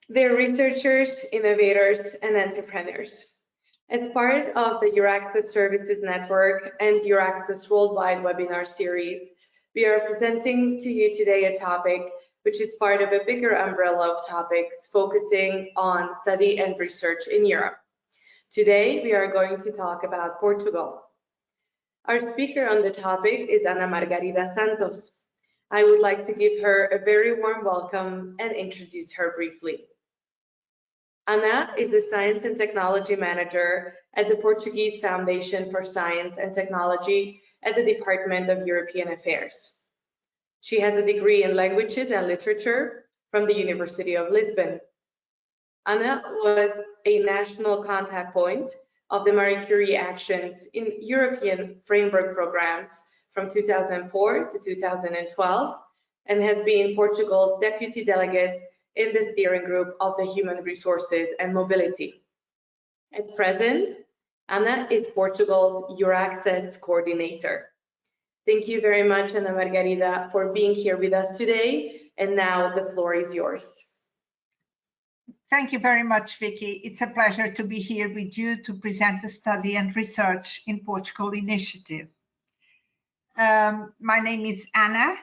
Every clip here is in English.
They're researchers, innovators, and entrepreneurs. As part of the Euraccess Services Network and Euraccess Worldwide webinar series, we are presenting to you today a topic which is part of a bigger umbrella of topics focusing on study and research in Europe. Today, we are going to talk about Portugal. Our speaker on the topic is Ana Margarida Santos. I would like to give her a very warm welcome and introduce her briefly. Ana is a Science and Technology Manager at the Portuguese Foundation for Science and Technology at the Department of European Affairs. She has a degree in Languages and Literature from the University of Lisbon. Ana was a national contact point of the Marie Curie actions in European framework programs from 2004 to 2012 and has been Portugal's deputy delegate in the steering group of the Human Resources and Mobility. At present, Ana is Portugal's Euraccess coordinator. Thank you very much, Ana Margarida, for being here with us today. And now the floor is yours. Thank you very much, Vicky. It's a pleasure to be here with you to present the Study and Research in Portugal initiative. My name is Ana,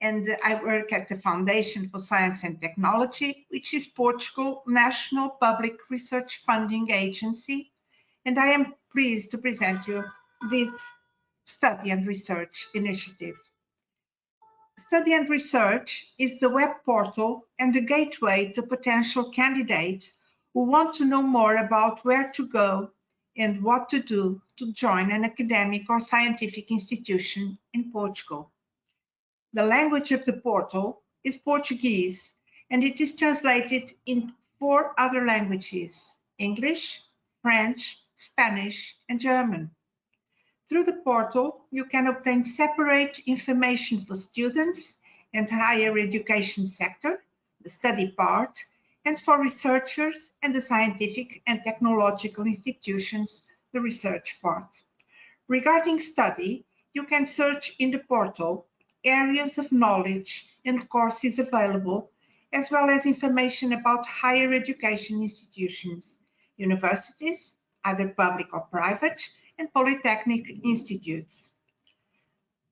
and I work at the Foundation for Science and Technology, which is Portugal's national public research funding agency, and I am pleased to present you this Study and Research initiative. Study and Research is the web portal and the gateway to potential candidates who want to know more about where to go and what to do to join an academic or scientific institution in Portugal. The language of the portal is Portuguese, and it is translated in 4 other languages: English, French, Spanish, and German. Through the portal, you can obtain separate information for students and higher education sector, the study part, and for researchers and the scientific and technological institutions, the research part. Regarding study, you can search in the portal areas of knowledge and courses available, as well as information about higher education institutions, universities, either public or private, and polytechnic institutes.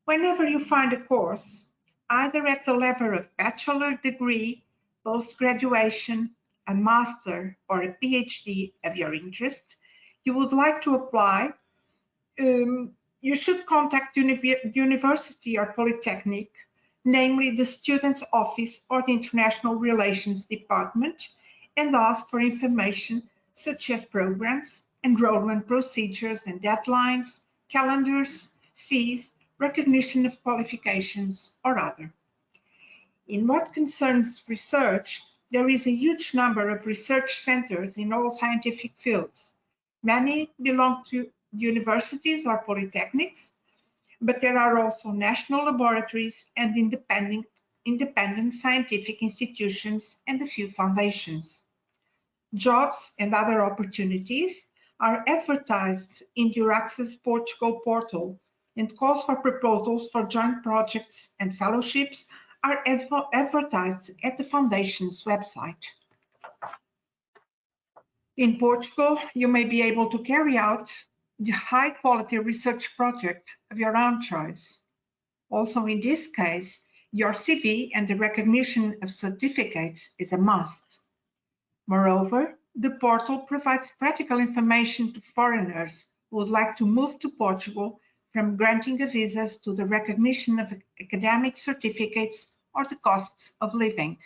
Whenever you find a course, either at the level of bachelor degree, post-graduation, a master, or a PhD of your interest, you would like to apply, you should contact university or polytechnic, namely the Student's Office or the International Relations Department, and ask for information such as programs, enrollment procedures and deadlines, calendars, fees, recognition of qualifications, or other. In what concerns research, there is a huge number of research centers in all scientific fields. Many belong to universities or polytechnics, but there are also national laboratories and independent scientific institutions and a few foundations. Jobs and other opportunities are advertised in the Euraccess Portugal portal, and calls for proposals for joint projects and fellowships are advertised at the Foundation's website. In Portugal, you may be able to carry out the high-quality research project of your own choice. Also, in this case, your CV and the recognition of certificates is a must. Moreover, the portal provides practical information to foreigners who would like to move to Portugal, from granting of visas to the recognition of academic certificates or the costs of living.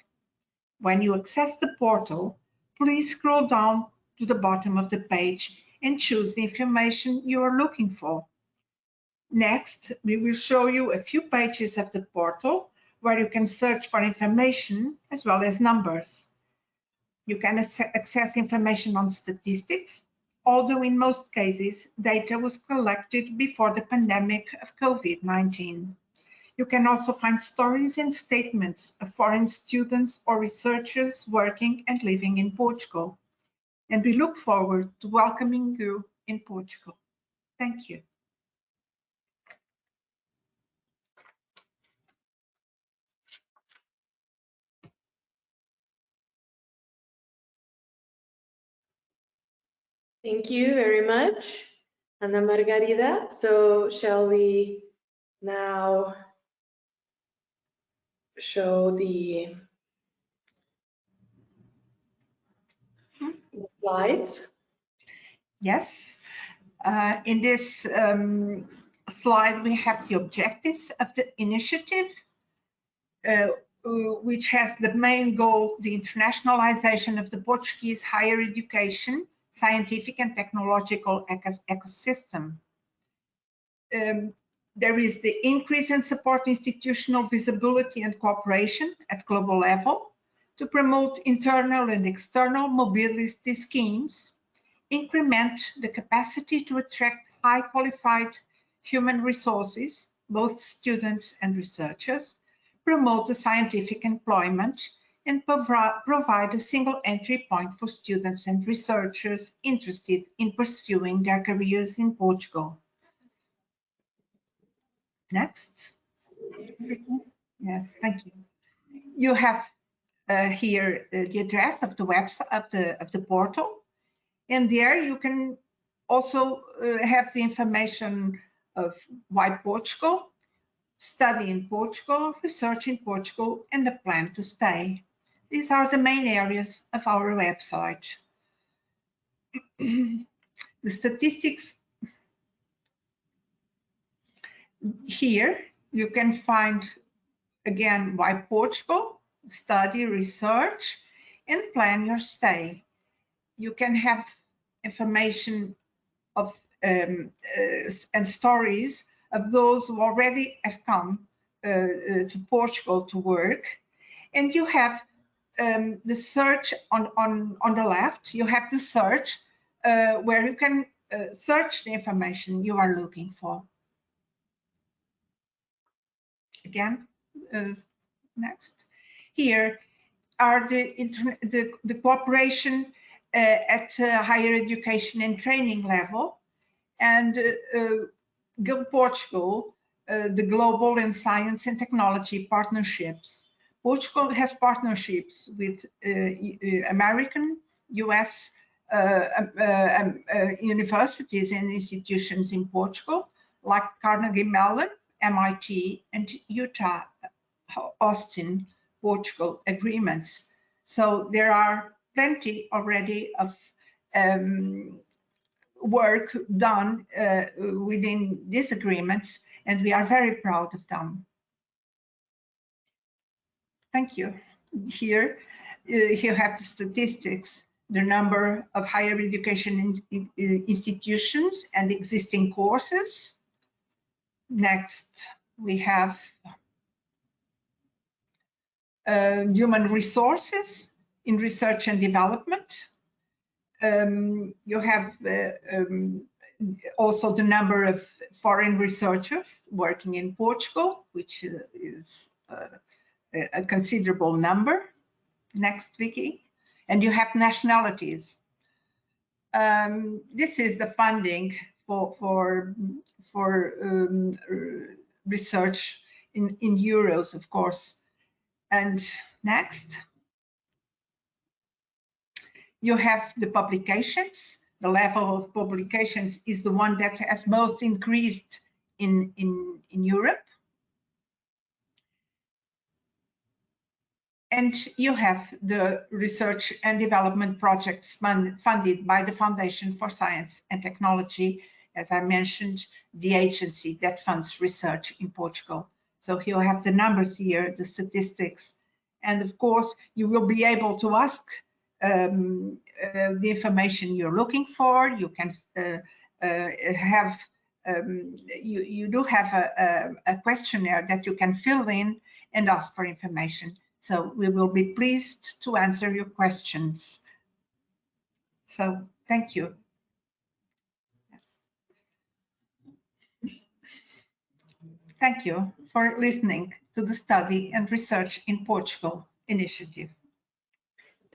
When you access the portal, please scroll down to the bottom of the page and choose the information you are looking for. Next, we will show you a few pages of the portal where you can search for information as well as numbers. You can access information on statistics, although in most cases, data was collected before the pandemic of COVID-19. You can also find stories and statements of foreign students or researchers working and living in Portugal. And we look forward to welcoming you in Portugal. Thank you. Thank you very much, Ana Margarida. So shall we now show the slides? Yes. In this slide, we have the objectives of the initiative, which has the main goal, the internationalization of the Portuguese higher education, scientific and technological ecosystem. There is the increase and support institutional visibility and cooperation at global level to promote internal and external mobility schemes, increment the capacity to attract high qualified human resources, both students and researchers, promote the scientific employment, and provide a single entry point for students and researchers interested in pursuing their careers in Portugal. Next. Yes, thank you. You have here the address of the website of the portal, and there you can also have the information of why Portugal, study in Portugal, research in Portugal, and a plan to stay. These are the main areas of our website. The statistics here, you can find again why Portugal, study, research, and plan your stay. You can have information of and stories of those who already have come to Portugal to work. And you have the search on the left. You have the search where you can search the information you are looking for. Again, next. Here are the cooperation at higher education and training level, and Portugal, the global and science and technology partnerships. Portugal has partnerships with American, US universities and institutions in Portugal, like Carnegie Mellon, MIT, and Utah, Austin, Portugal agreements. So there are plenty already of work done within these agreements, and we are very proud of them. Thank you. Here you have the statistics, the number of higher education institutions and existing courses. Next, we have human resources in research and development. You have also the number of foreign researchers working in Portugal, which is a considerable number. Next, Vicky. And you have nationalities. This is the funding for research in euros, of course. And next. You have the publications. The level of publications is the one that has most increased in Europe. And you have the research and development projects funded by the Foundation for Science and Technology, as I mentioned, the agency that funds research in Portugal. So you have the numbers here, the statistics, and of course you will be able to ask the information you're looking for. You can have you do have a questionnaire that you can fill in and ask for information. So we will be pleased to answer your questions. So thank you. Yes. Thank you for listening to the Study and Research in Portugal initiative.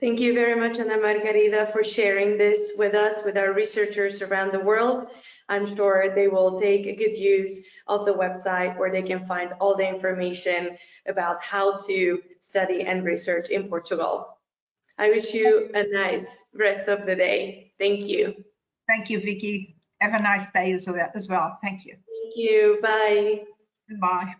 Thank you very much, Ana Margarida, for sharing this with us, with our researchers around the world. I'm sure they will take a good use of the website where they can find all the information about how to study and research in Portugal. I wish you a nice rest of the day. Thank you. Thank you, Vicky. Have a nice day as well. Thank you. Thank you. Bye. Bye.